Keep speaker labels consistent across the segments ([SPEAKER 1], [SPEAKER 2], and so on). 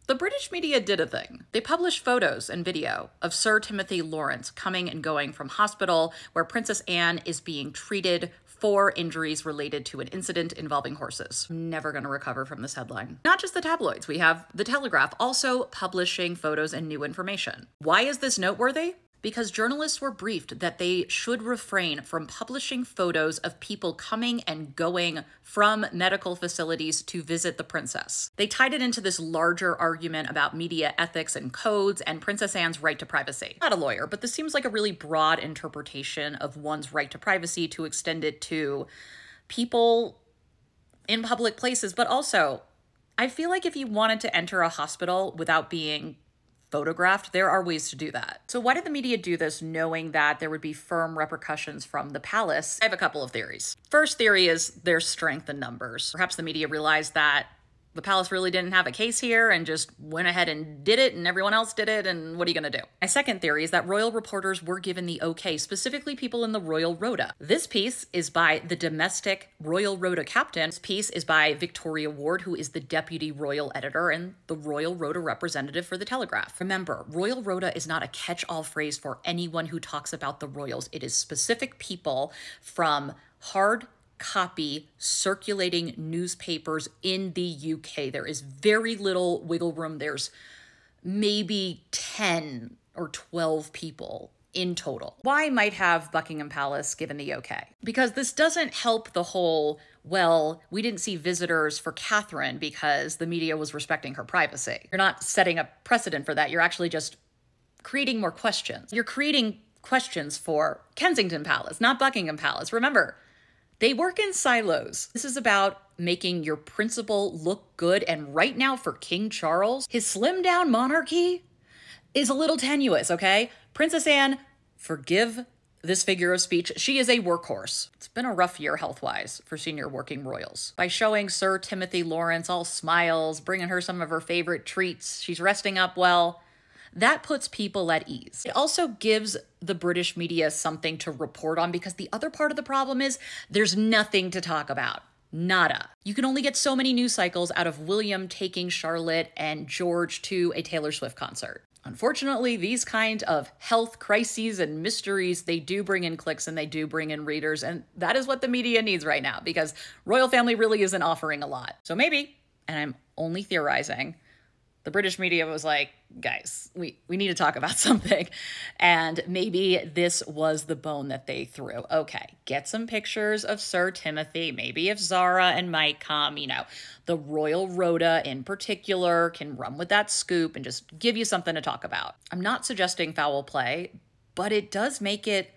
[SPEAKER 1] The British media did a thing. They published photos and video of Sir Timothy Lawrence coming and going from hospital where Princess Anne is being treated for injuries related to an incident involving horses. I'm never gonna recover from this headline. Not just the tabloids, we have the Telegraph also publishing photos and new information. Why is this noteworthy? Because journalists were briefed that they should refrain from publishing photos of people coming and going from medical facilities to visit the princess. They tied it into this larger argument about media ethics and codes and Princess Anne's right to privacy. I'm not a lawyer, but this seems like a really broad interpretation of one's right to privacy to extend it to people in public places. But also, I feel like if you wanted to enter a hospital without being photographed, there are ways to do that. So why did the media do this knowing that there would be firm repercussions from the palace? I have a couple of theories. First theory is there's strength in numbers. Perhaps the media realized that the palace really didn't have a case here and just went ahead and did it and everyone else did it, and what are you gonna do? My second theory is that royal reporters were given the okay, specifically people in the Royal Rota. This piece is by the domestic Royal Rota captain. This piece is by Victoria Ward, who is the deputy royal editor and the Royal Rota representative for the Telegraph. Remember, Royal Rota is not a catch-all phrase for anyone who talks about the royals. It is specific people from hard copy circulating newspapers in the UK. There is very little wiggle room. There's maybe 10 or 12 people in total. Why might have Buckingham Palace given the okay? Because this doesn't help the whole, well, we didn't see visitors for Catherine because the media was respecting her privacy. You're not setting a precedent for that. You're actually just creating more questions. You're creating questions for Kensington Palace, not Buckingham Palace. Remember, they work in silos. This is about making your principal look good. And right now for King Charles, his slimmed down monarchy is a little tenuous, okay? Princess Anne, forgive this figure of speech. She is a workhorse. It's been a rough year health-wise for senior working royals. By showing Sir Timothy Lawrence all smiles, bringing her some of her favorite treats, she's resting up well, that puts people at ease. It also gives the British media something to report on because the other part of the problem is there's nothing to talk about. Nada. You can only get so many news cycles out of William taking Charlotte and George to a Taylor Swift concert. Unfortunately, these kind of health crises and mysteries, they do bring in clicks and they do bring in readers, and that is what the media needs right now because royal family really isn't offering a lot. So maybe, and I'm only theorizing, the British media was like, guys, we need to talk about something. And maybe this was the bone that they threw. Okay, get some pictures of Sir Timothy. Maybe if Zara and Mike come, you know, the Royal Rota in particular can run with that scoop and just give you something to talk about. I'm not suggesting foul play, but it does make it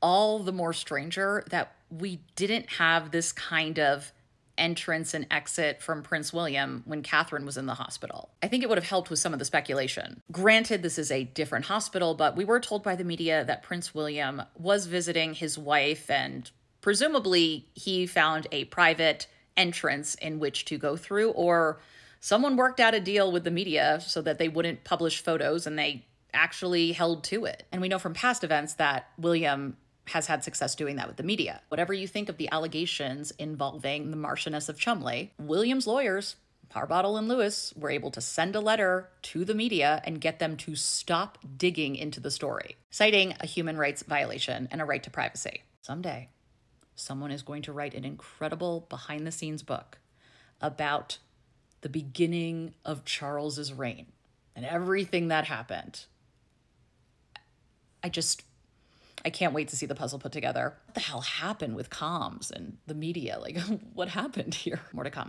[SPEAKER 1] all the more stranger that we didn't have this kind of entrance and exit from Prince William when Catherine was in the hospital. I think it would have helped with some of the speculation. Granted, this is a different hospital, but we were told by the media that Prince William was visiting his wife and presumably he found a private entrance in which to go through, or someone worked out a deal with the media so that they wouldn't publish photos and they actually held to it. And we know from past events that William has had success doing that with the media. Whatever you think of the allegations involving the Marchioness of Cholmondeley, William's lawyers, Harbottle and Lewis, were able to send a letter to the media and get them to stop digging into the story, citing a human rights violation and a right to privacy. Someday, someone is going to write an incredible behind-the-scenes book about the beginning of Charles's reign and everything that happened. I can't wait to see the puzzle put together. What the hell happened with comms and the media? Like, what happened here? More to come.